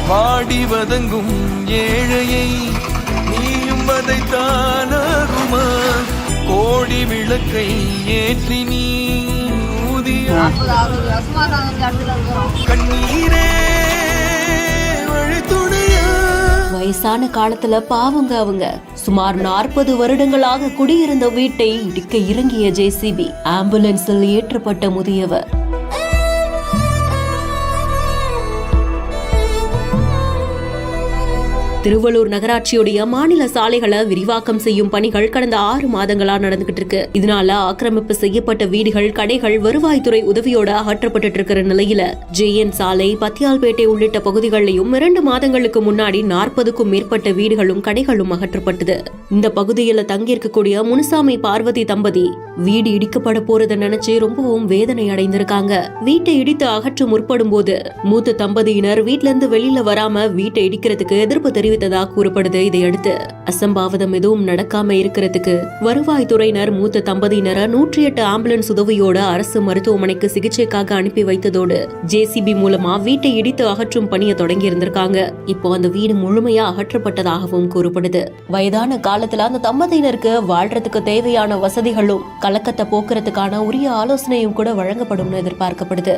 வாடி வதங்கும் ஏழையை நீயும் வதைத்தானாகுமா? கோடி விளக்கை ஏற்றி நீ ஊதிய கண்ணீரே வழித்துணையா? வயசான காலத்துல பாவங்க அவங்க. சுமார் 40 வருடங்களாக குடியிருந்த வீட்டை இடிக்க இறங்கிய ஜேசிபி, ஆம்புலன்ஸில் ஏற்றப்பட்ட முதியவர். திருவள்ளூர் நகராட்சியுடைய மாநில சாலைகளை விரிவாக்கம் செய்யும் பணிகள் கடந்த 6 மாதங்களா நடந்துகிட்டு இருக்கு. இதனால ஆக்கிரமிப்பு செய்யப்பட்ட வீடுகள், கடைகள் வருவாய்த்துறை உதவியோட அகற்றப்பட்டு இருக்கிற நிலையில ஜேஎன் சாலை, பத்தியால்பேட்டை உள்ளிட்ட பகுதிகளிலும் 2 மாதங்களுக்கு முன்னாடி 40க்கும் மேற்பட்ட வீடுகளும் கடைகளும் அகற்றப்பட்டது. இந்த பகுதியில தங்கியிருக்கக்கூடிய முனுசாமி பார்வதி தம்பதி வீடு இடிக்கப்பட போறத நினைச்சு ரொம்பவும் வேதனை அடைந்திருக்காங்க. வீட்டை இடித்து அகற்ற முற்படும் போது மூத்த தம்பதியினர் வீட்ல இருந்து வெளியில வராம வீட்டை இடிக்கிறதுக்கு எதிர்ப்பு தெரிவித்ததா கூறப்படுது. இதையடுத்து அசம்பாவிதம் எதுவும் நடக்காம இருக்கிறதுக்கு வருவாய்த்துறையினர் மூத்த தம்பதியினரை 108 ஆம்புலன்ஸ் உதவியோட அரசு மருத்துவமனைக்கு சிகிச்சைக்காக அனுப்பி வைத்ததோடு ஜேசிபி மூலமா வீட்டை இடித்து அகற்றும் பணியை தொடங்கி இருந்திருக்காங்க. இப்போ அந்த வீடு முழுமையா அகற்றப்பட்டதாகவும் கூறப்படுது. வயதான காலத்துல அந்த தம்பதியினருக்கு வாழ்றதுக்கு தேவையான வசதிகளும் கலக்கத்தை போக்குறதுக்கான உரிய ஆலோசனையும் கூட வழங்கப்படும் எதிர்பார்க்கப்படுது.